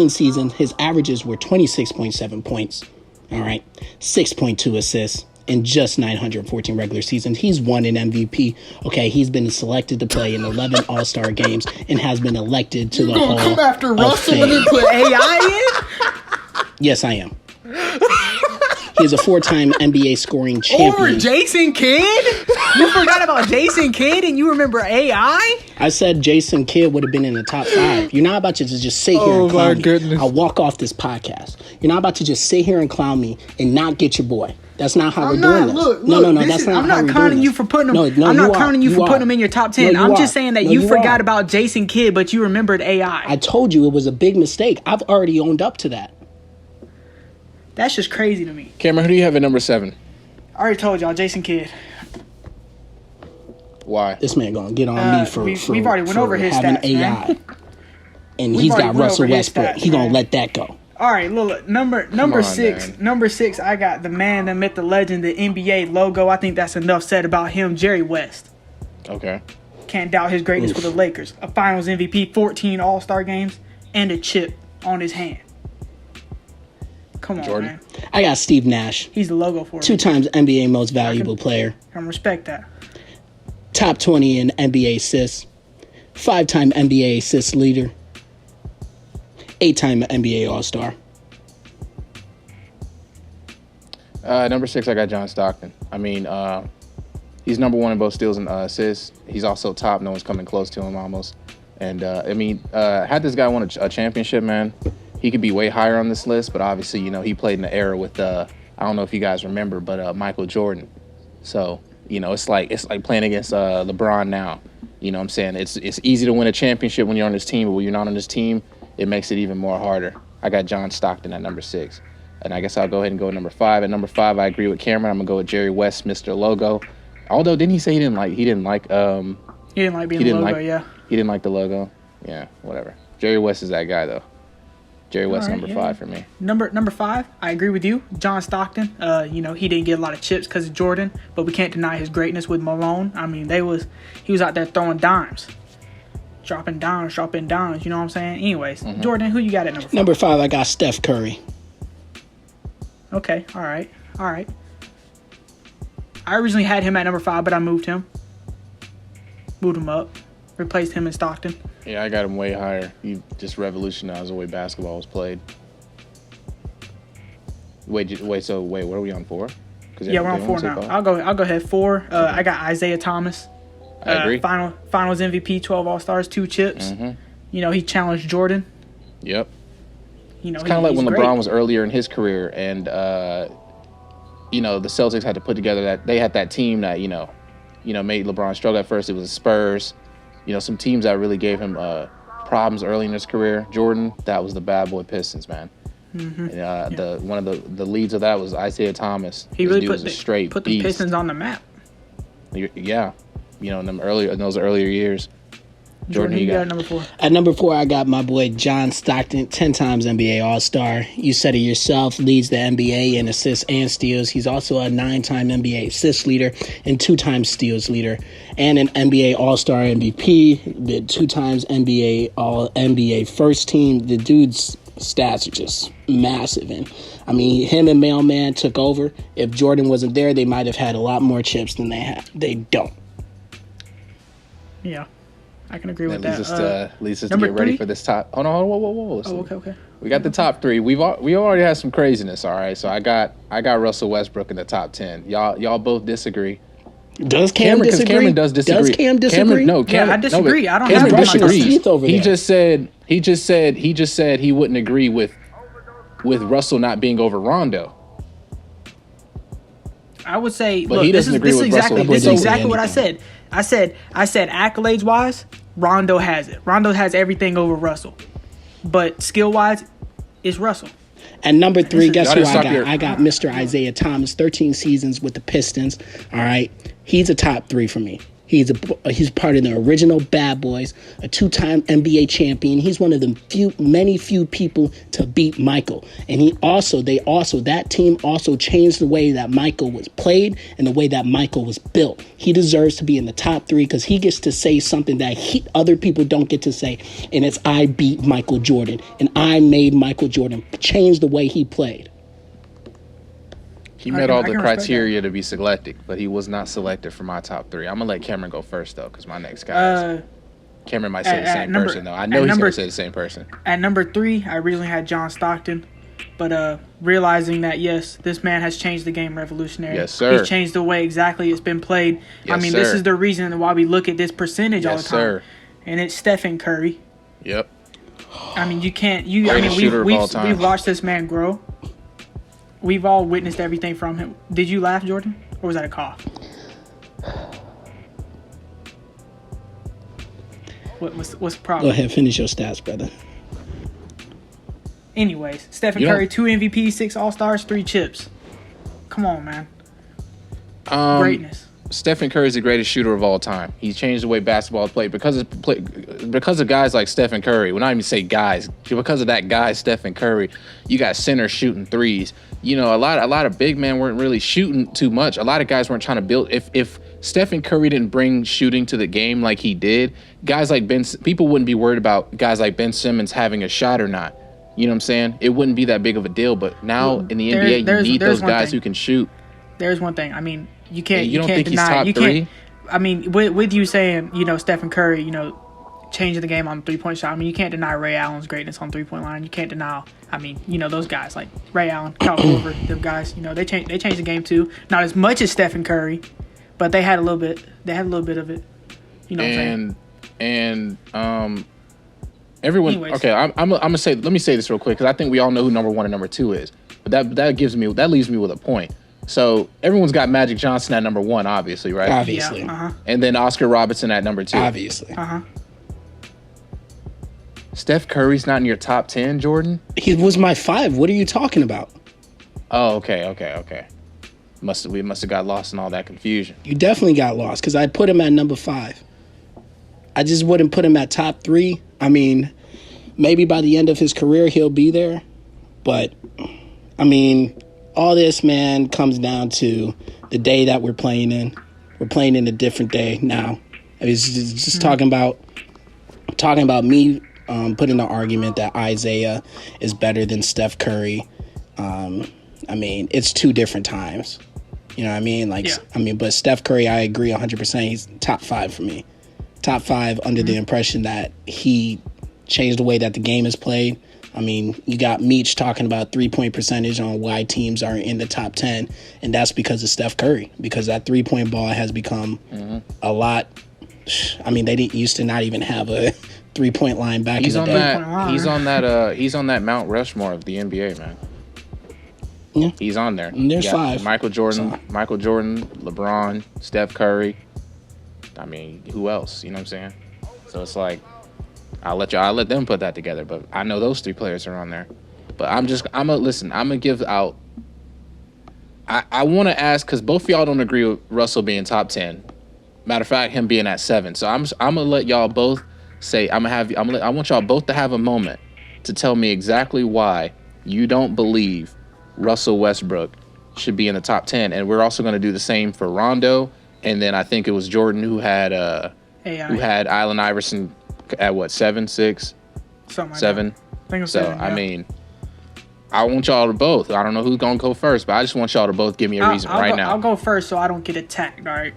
seasons. His averages were 26.7 points. All right, 6.2 assists in just 914 regular seasons. He's won an MVP. Okay, he's been selected to play in 11 All-Star games and has been elected to the Hall of Fame. You gonna come after Russell when he put AI in? Yes, I am. He's a 4-time NBA scoring champion. Over Jason Kidd? You forgot about Jason Kidd and you remember AI? I said Jason Kidd would have been in the top 5. You're not about to just sit here and clown me. Goodness. I'll walk off this podcast. You're not about to just sit here and clown me and not get your boy. That's not how we're doing this. Look, no, that's not I'm how not we're counting doing you this. for putting him. No, I'm not counting you for are. putting him in your top 10. No, I'm just saying that you forgot are. about Jason Kidd, but you remembered AI. I told you it was a big mistake. I've already owned up to that. That's just crazy to me. Cameron, who do you have at number 7? I already told y'all, Jason Kidd. Why? This man gonna get on me for we've already went over his having stats, AI, man. and he's got Russell Westbrook. He's gonna let that go. All right, look, number 6. Man. Number 6, I got the man, the myth, the legend, the NBA logo. I think that's enough said about him, Jerry West. Okay. Can't doubt his greatness with the Lakers. A Finals MVP, 14 All-Star games, and a chip on his hand. Come on, Jordan. man. I got Steve Nash. He's the logo for it. 2 times NBA most valuable player. I can respect that. Top 20 in NBA assists. 5-time NBA assist leader. 8-time NBA All-Star. Number 6, I got John Stockton. I mean, he's number 1 in both steals and assists. He's also top. No one's coming close to him almost. And, had this guy won a championship, man, he could be way higher on this list. But obviously, he played in the era with, I don't know if you guys remember, but Michael Jordan. So, it's like playing against LeBron now. You know what I'm saying? It's easy to win a championship when you're on this team, but when you're not on this team, it makes it even more harder. I got John Stockton at number 6. And I guess I'll go ahead and go with number 5. At number 5, I agree with Cameron. I'm going to go with Jerry West, Mr. Logo. Although, didn't he say he didn't like He didn't like being the logo, yeah. He didn't like the logo? Yeah, whatever. Jerry West is that guy, though. Jerry West, right, number 5 for me. Number 5, I agree with you. John Stockton, he didn't get a lot of chips because of Jordan, but we can't deny his greatness with Malone. I mean, he was out there throwing dimes. Dropping dimes, you know what I'm saying? Anyways, Jordan, who you got at number 5? Number 5, I got Steph Curry. Okay, all right. I originally had him at number 5, but I moved him. Moved him up. Replaced him in Stockton. Yeah, I got him way higher. He just revolutionized the way basketball was played. Wait, what are we on 4? Yeah, we're on 4 now. I'll go ahead. 4. I got Isaiah Thomas. I agree. Finals MVP, 12 All-Stars, 2 chips. Mm-hmm. You know, he challenged Jordan. Yep. You know, it's kind of like when LeBron was earlier in his career, and you know, the Celtics had to put together that team that you know made LeBron struggle at first. It was the Spurs, you know, some teams that really gave him problems early in his career. Jordan, that was the bad boy Pistons, man. Mm-hmm. And, one of the leads of that was Isaiah Thomas. He really put the Pistons on the map. Yeah, you know, in those earlier years. Jordan, you got number 4. At number 4, I got my boy John Stockton, 10 times NBA All-Star. You said it yourself, leads the NBA in assists and steals. He's also a 9-time NBA assist leader and 2-time steals leader, and an NBA All-Star MVP, the 2 times NBA All-NBA first team. The dude's stats are just massive. And I mean, him and Mailman took over. If Jordan wasn't there, they might have had a lot more chips than they have. They don't. Yeah. I can agree with that. Leads us to get ready for this top. Hold on, whoa. Oh, okay. We got the top 3. We already had some craziness. All right, so I got Russell Westbrook in the top 10. Y'all both disagree. Does Cam disagree? Cameron does disagree. Does Cam disagree? I disagree. I don't Cameron have disagrees. Over there. He just said he wouldn't agree with Russell not being over Rondo. I would say, but look, this is exactly what I said. I said accolades wise, Rondo has it. Rondo has everything over Russell. But skill wise, it's Russell. At number 3, guess who I got? I got Mr. Isaiah Thomas, 13 seasons with the Pistons. All right. He's a top 3 for me. He's part of the original Bad Boys, a 2-time NBA champion. He's one of the many few people to beat Micheal. And that team also changed the way that Micheal was played and the way that Micheal was built. He deserves to be in the top 3 because he gets to say something that other people don't get to say. And it's, I beat Michael Jordan and I made Michael Jordan change the way he played. He met all the criteria to be selected, but he was not selected for my top 3. I'm going to let Cameron go first, though, because my next guy is... Cameron might say the same person, though. I know he's going to say the same person. At number 3, I originally had John Stockton, but realizing that, yes, this man has changed the game revolutionary. Yes, sir. He's changed the way exactly it's been played. Yes, I mean, sir. This is the reason why we look at this percentage all the time. Sir. And it's Stephen Curry. Yep. I mean, we've watched this man grow. We've all witnessed everything from him. Did you laugh, Jordan? Or was that a cough? What's the problem? Go ahead, finish your stats, brother. Anyways, Stephen Curry, 2 MVPs, 6 All-Stars, 3 chips. Come on, man. Greatness. Stephen Curry is the greatest shooter of all time. He changed the way basketball is played because of guys like Stephen Curry. Well, not even say guys. Because of that guy, Stephen Curry, you got centers shooting threes. You know, a lot of big men weren't really shooting too much. A lot of guys weren't trying to build. If Stephen Curry didn't bring shooting to the game like he did, guys like people wouldn't be worried about guys like Ben Simmons having a shot or not. You know what I'm saying? It wouldn't be that big of a deal. But now in the NBA, you need those guys who can shoot. There's one thing. I mean, you can't. You don't can't think deny, he's top 3? I mean, with you saying, you know, Stephen Curry, you know, changing the game on the 3-point shot. I mean, you can't deny Ray Allen's greatness on 3-point line. You can't deny. I mean, you know, those guys like Ray Allen, Kyle Korver, them guys. You know, they changed the game too. Not as much as Stephen Curry, but they had a little bit. They had a little bit of it. You know what I'm saying? And everyone. Anyways. Okay, I'm gonna say. Let me say this real quick because I think we all know who number 1 and number 2 is. But that leaves me with a point. So everyone's got Magic Johnson at number 1, obviously, right? Obviously. Yeah, And then Oscar Robertson at number 2. Obviously. Steph Curry's not in your top 10, Jordan? He was my 5. What are you talking about? Oh, okay. We must have got lost in all that confusion. You definitely got lost because I put him at number 5. I just wouldn't put him at top 3. I mean, maybe by the end of his career he'll be there, but I mean, all this, man, comes down to the day that we're playing in. We're playing in a different day now. I mean, it's just talking about me putting the argument that Isaiah is better than Steph Curry. I mean, it's 2 different times. You know what I mean? But Steph Curry, I agree 100%. He's top 5 for me. Top 5 under the impression that he changed the way that the game is played. I mean, you got Meech talking about 3-point percentage on why teams are in the top 10, and that's because of Steph Curry, because that 3-point ball has become a lot. I mean, they didn't used to not even have a 3-point line back in the day. He's on that Mount Rushmore of the NBA, man. Yeah. He's on there. And there's 5. Michael Jordan, LeBron, Steph Curry. I mean, who else? You know what I'm saying? So it's like, I'll let them put that together. But I know those 3 players are on there. But I'm gonna give out. I want to ask, because both of y'all don't agree with Russell being top 10. Matter of fact, him being at 7. So I'm gonna let y'all both say. I want y'all both to have a moment to tell me exactly why you don't believe Russell Westbrook should be in the top 10. And we're also gonna do the same for Rondo. And then I think it was Jordan who had Allen Iverson at what, 7, 6, something like 7. That. I think it was so 7, yeah. I mean, I want y'all to both. I don't know who's gonna go first, but I just want y'all to both give me a reason now. I'll go first so I don't get attacked. All right.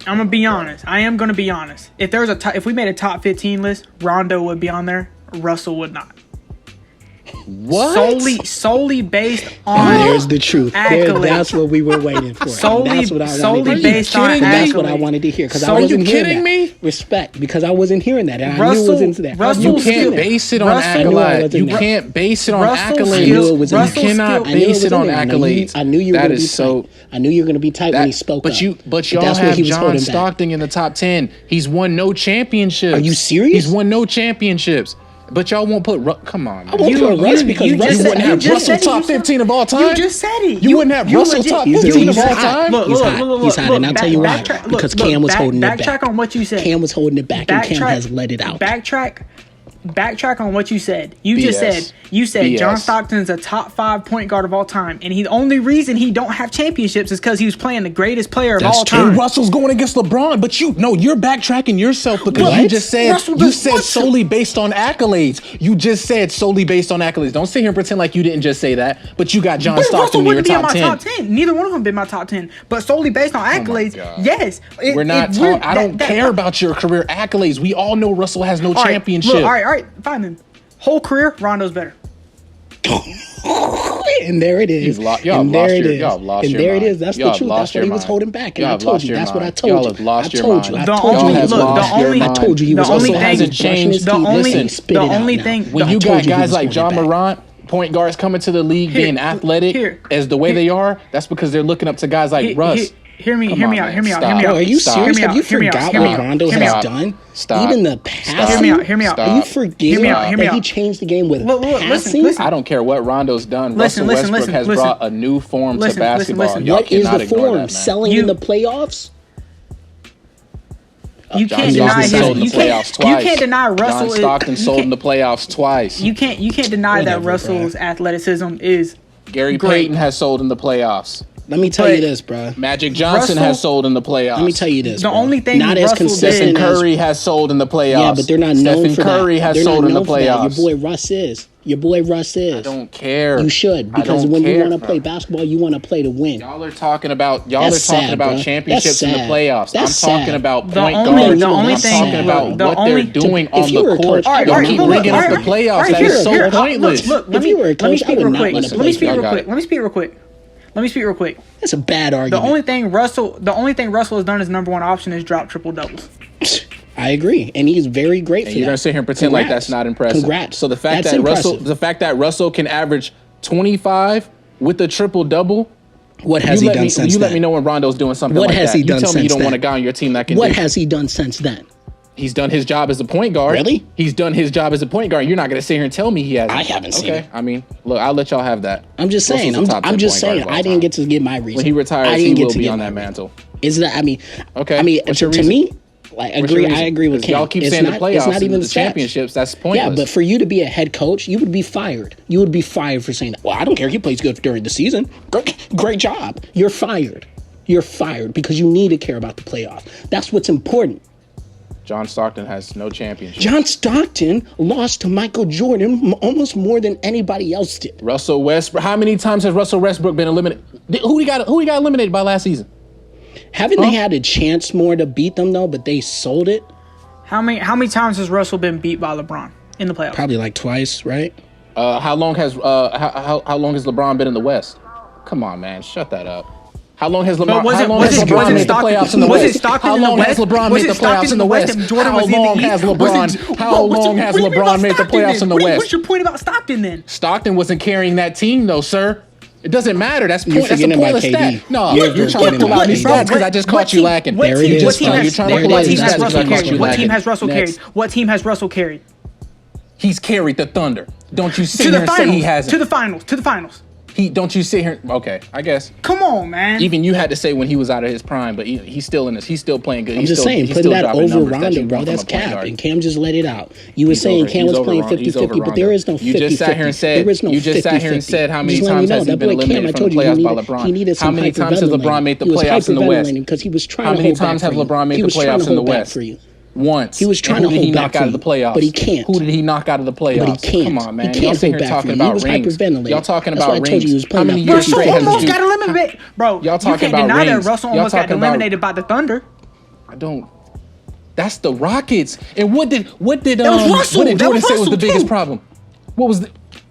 I'm gonna be honest. I am gonna be honest. If we made a top 15 list, Rondo would be on there. Russell would not. What? Solely based on there's the truth. That's what we were waiting for. Solely based on accolades. That's what I wanted to hear, because I wasn't hearing that. Respect, because I wasn't hearing that, and I knew it was into that. You can't base it on accolades. You can't base it on accolades. You cannot base it on accolades. I knew you were going to be tight. I knew you were going to be tight when he spoke up. But y'all have John Stockton in the top 10. He's won no championships. Are you serious? He's won no championships. But y'all won't put come on, man. I won't put Russ because you wouldn't have Russell top 15 of all time. You just said it. You wouldn't have Russell top 15 of all time. He's hot, and I'll tell you why. Because Cam was holding it back. Backtrack on what you said. Cam was holding it back, and Cam has let it out. Backtrack on what you said. You just said John Stockton's a top 5 point guard of all time, and the only reason he don't have championships is because he was playing the greatest player of all time. And Russell's going against LeBron, but you're backtracking yourself because you just said solely based on accolades. You just said solely based on accolades. Don't sit here and pretend like you didn't just say that, but you got John Stockton in your top 10. Top 10. Neither one of them been my top 10, but solely based on accolades. Yes. I don't care about your career accolades. We all know Russell has no championship. All right, fine then. Whole career, Rondo's better. And there it is. Y'all have lost your mind. That's the truth. That's what he was holding back. And I told you. That's what I told you. Y'all have lost your mind. I told you he was Russell hasn't changed. The only thing. When you got guys like John Morant, point guards coming to the league being athletic as the way they are, that's because they're looking up to guys like Russ. Hear me out. Are you serious? Have you forgot what Rondo has done? Stop. Even the passing. Hear me out. Are you forgetting that he changed the game with passing? Listen. I don't care what Rondo's done. Russell Westbrook has brought a new form to basketball. What is the form? Selling in the playoffs? You can't deny You can't deny Russell. John Stockton sold in the playoffs twice. You can't deny that Russell's athleticism is. Gary Payton has sold in the playoffs. Let me tell you this, bro. Magic Johnson has sold in the playoffs. Let me tell you this. The only thing not as consistent. Stephen Curry has sold in the playoffs. Yeah, but they're not known for that. Stephen Curry has sold in the playoffs. Your boy Russ is. I don't care. You should, because when you want to play basketball, you want to play to win. Y'all are talking about championships in the playoffs. I'm talking about point guards. I'm talking about what they're doing on the court. Y'all keep bringing up the playoffs. That is so pointless. Look, if you were a coach, I would not want to play. Let me speak real quick. That's a bad argument. The only thing Russell has done as number one option is drop triple doubles. I agree, and he's very great for that. You're gonna sit here and pretend like that's not impressive. Congrats. So the fact that Russell can average 25 with a triple double. What has he done since then? You let me know when Rondo's doing something like that. What has he done since then? You tell me you don't want a guy on your team that can. What has he done since then? He's done his job as a point guard. Really? He's done his job as a point guard. You're not going to sit here and tell me he hasn't. I haven't seen it. I mean, look, I'll let y'all have that. I'm just saying. I'm just saying. I didn't get to get my reason. When he retires, he will be on that mantle. Is that? I mean, okay. I mean, to me, like, I agree with Cam. Y'all keep saying the playoffs. It's not even the championships. That's pointless. Yeah, but for you to be a head coach, you would be fired. You would be fired for saying that. Well, I don't care. He plays good during the season. Great job. You're fired. You're fired because you need to care about the playoffs. That's what's important. John Stockton has no championship. John Stockton lost to Michael Jordan almost more than anybody else did. Russell Westbrook. How many times has Russell Westbrook been eliminated? Who he got eliminated by last season? Haven't they had a chance more to beat them though? But they sold it. How many times has Russell been beat by LeBron in the playoffs? Probably like twice, right? How long has LeBron been in the West? Come on, man, shut that up. How long has LeBron? Was LeBron made the playoffs in the West? How long has LeBron made the playoffs in the West? How long has LeBron? How long has LeBron made the playoffs in the West? What's your point about Stockton then? Stockton wasn't carrying that team though, sir. It doesn't matter. That's a forgetting about pointless KD. stat. No, you're trying to pull out these stats because I just caught you lacking. There it is. You're trying to pull out these stats because I caught you What team lacking. has Russell carried? What team has Russell carried? He's carried the Thunder. Don't you sit here and say he hasn't? To the finals. Don't you sit here? Okay, I guess. Come on, man. Even you had to say when he was out of his prime, but he's still in this. He's still playing good. I'm just saying, putting that over Rondo, bro, that's cap. And Cam just let it out. You were saying Cam was playing 50-50, but there is no 50-50. You just sat here and said. You just sat here and said how many times has he been eliminated from the playoffs by LeBron? How many times has LeBron made the playoffs in the West? Because he was trying How to many hold back times have for you. LeBron made He the was trying playoffs to in the hold back West? for you. Once. He was trying to hold back out of the playoffs? but he can't. Who did he knock out of the playoffs? But he can't. Come on, man. He can't hold back for you. He was hyperventilating. Y'all talking That's about why I told you he was rings. How playing many that years straight has almost the got eliminated, bro. Y'all talking you can't about deny rings. that Russell Y'all almost got talking about- eliminated by the Thunder. I don't. That's the Rockets. And what did was Russell. what did That Jordan was say was the Russell, biggest too. problem? What was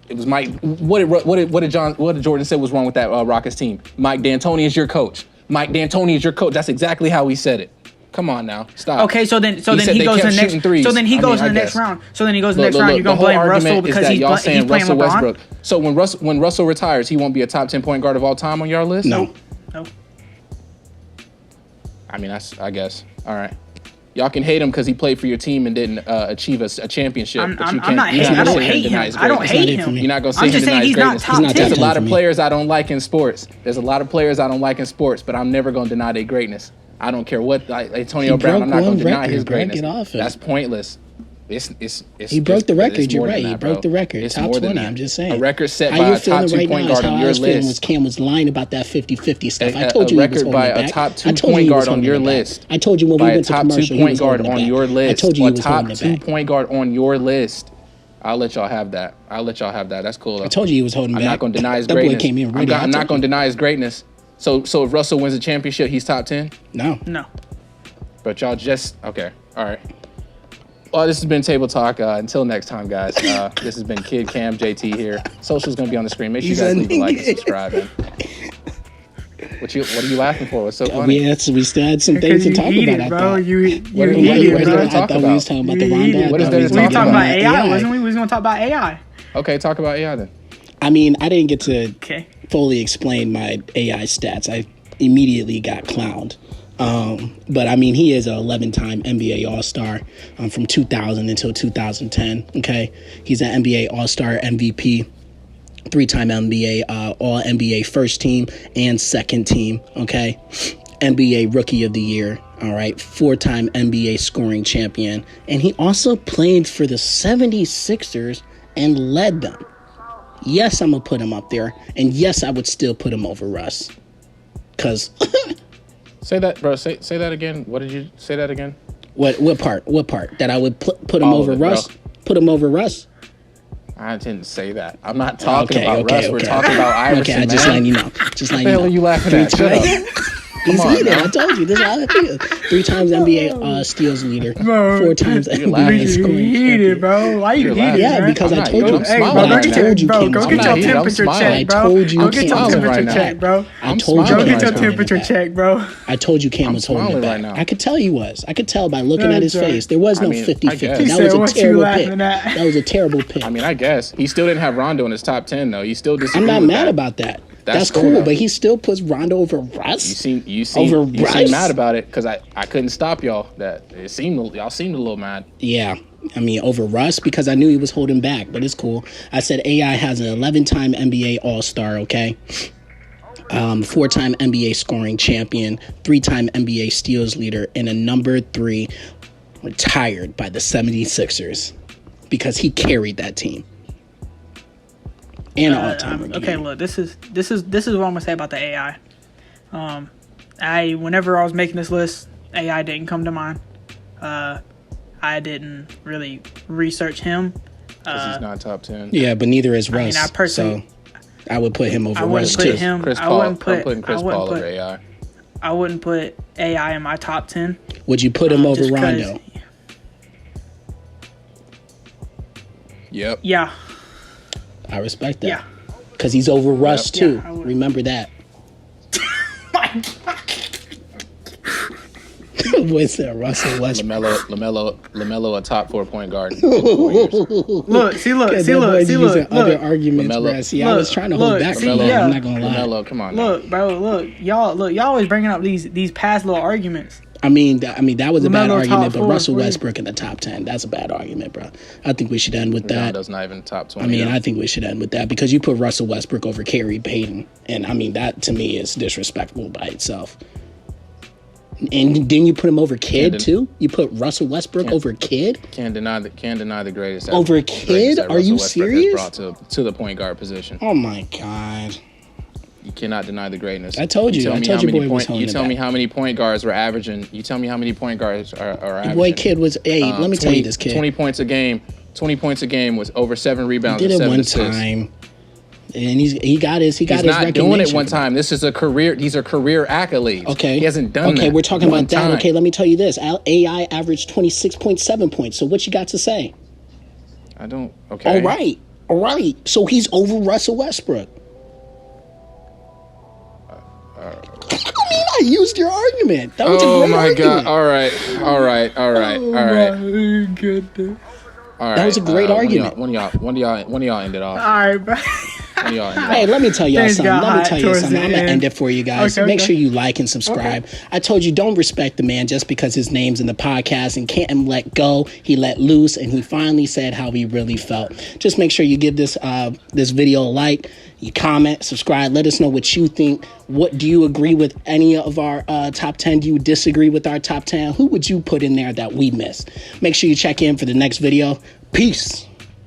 it was Mike. What did Jordan say was wrong with that Rockets team? Mike D'Antoni is your coach. Mike D'Antoni is your coach. That's exactly how he said it. Come on now, stop. Okay, so then he goes in the next. Threes. So then he goes in the next round. So then he goes in the next round. You're gonna blame Russell because he's playing Russell LeBron. Westbrook. So when Russell retires, he won't be a top 10 point guard of all time on your list. No. I mean, I guess. All right. Y'all can hate him because he played for your team and didn't achieve a championship. I'm not hating. I don't hate him. I don't hate him. You're not going to say I'm just saying he's not top 10. There's a lot of players I don't like in sports. But I'm never going to deny their greatness. I don't care what Antonio Brown. I'm not going to deny his greatness. That's pointless. He broke the record. You're right. He broke the record. Top 20. I'm just saying. A record set by a top 2 point guard on your list. Cam was lying about that 50-50 stuff. I told A you he was record holding by it back. a top 2 point guard on your list. I told you when we went to commercial, he was holding it back. On your list. I told you he was top holding it 2 back. point guard on your list. I'll let y'all have that. That's cool. I told you he was holding back. I'm not going to deny his that greatness. Boy came in ready. I'm not going to deny his greatness. So if Russell wins a championship, he's top 10? No. But y'all just okay. All right. Well, this has been Table Talk. Until next time, guys. This has been Kid, Kam, JT here. Social's gonna be on the screen. Make sure you guys leave a like and subscribe. Man. What are you laughing for? What's so funny? We still had some things to talk about. Bro. You heated, bro. I thought we was talking about the Rondo. What is there to We were talk talking about? about AI, wasn't we? We was gonna talk about AI. Okay, talk about AI then. I mean, I didn't get to fully explain my AI stats. I immediately got clowned. But I mean, he is an 11-time NBA All-Star from 2000 until 2010. Okay, he's an NBA All-Star MVP, 3-time NBA All-NBA first team and second team. Okay, NBA Rookie of the Year. All right, 4-time NBA scoring champion, and he also played for the 76ers and led them. Yes, I'm gonna put him up there, and yes, I would still put him over Russ, cause. Say that, bro. Say that again. What did you say that again? What part? What part? That I would put him over Russ? Bro. Put him over Russ? I didn't say that. I'm not talking about Russ. We're talking about Iverson, Okay, just letting you know. Just letting you know. What the hell are you laughing at? Shut up. He's heated. I told you. This is how it feels. 3 times NBA steals leader. Bro, 4 times NBA scoring champion. Bro. Why you heated, Yeah, man? because I told you. Hey, bro, go get your temperature check, bro. I told you Go get your Cam was temperature check, bro. I told you Go get your Cam was temperature check, bro. I told you Cam was holding it back. right now. I could tell he was. I could tell by looking at his face. There was no 50-50. He That was a terrible pick. at? That was a terrible pick. I mean, I guess he still didn't have Rondo in his top 10 though. He still disagreed. I'm not with mad that. about that. That's cool, cool, though. but he still puts Rondo over Russ. You Over seem Russ? mad about it because I couldn't stop y'all. Y'all seemed a little mad. Yeah, I mean over Russ because I knew he was holding back, but it's cool. I said AI has an 11-time NBA All-Star. Okay, 4-time NBA scoring champion, 3-time NBA steals leader, and a number 3 retired by the 76ers because he carried that team. And all-time okay, look, this is what I'm gonna say about the AI. Whenever I was making this list, AI didn't come to mind. I didn't really research him. Because he's not top 10. Yeah, but neither is Russ. I mean, I would put him over I wouldn't Russ put too. him. Chris I Paul. wouldn't put. I'm putting Chris I wouldn't Paul put, over AI. I wouldn't put AI in my top 10. Would you put him over just 'cause- Rondo? Yep. Yeah. I respect that. Yeah. Because he's over Russ too. Yeah, I would. Remember that. My God. What's that? Russell Westbrook. LaMelo, a top 4-point guard. Look, see, Other arguments, LaMelo. bro. See, I was trying to hold back from see, that. yeah. I'm not gonna lie. LaMelo, come on. Now. Look, bro, look, y'all always bringing up these past little arguments. I mean, that was a bad LaMelo argument, top but 4 Russell for you. Westbrook in the top 10, that's a bad argument, bro. I think we should end with that. Rondo's not even top 20. I mean, I think we should end with that because you put Russell Westbrook over Kyrie Payton, and I mean, that to me is disrespectful by itself. And didn't you put him over Kid too? You put Russell Westbrook over Kid? Can't deny the greatest. Over greatest Kid? that Are you Russell Westbrook serious? has brought to the point guard position. Oh my God. You cannot deny the greatness. I told you. I told you boy was holding You it tell me back. how many point guards were averaging. You tell me how many point guards are averaging. Boy, Kid was, hey, let me tell you this, Kid. 20 points a game. 20 points a game was over 7 rebounds Did and it 7 one assists. time. And he got his He's not recognition. doing it one time. This is a career. These are career accolades. Okay. He hasn't done that. Okay, we're talking one about that. time. Okay, let me tell you this. AI averaged 26.7 points. So what you got to say? I don't. Okay. All right. So he's over Russell Westbrook. I mean, I used your argument. That was a great argument. God! All right. All right. That was a great argument. One of y'all end it off. All right, bro. One of y'all end it Hey, off. let me tell y'all Things something. got I'm hot towards the going to end. end it for you guys. Okay, Make okay. sure you like and subscribe. I told you, don't respect the man just because his name's in the podcast and can't let go. He let loose and he finally said how he really felt. Just make sure you give this video a like. You comment, subscribe. Let us know what you think. What do you agree with any of our top 10? Do you disagree with our top 10? Who would you put in there that we missed? Make sure you check in for the next video. Peace.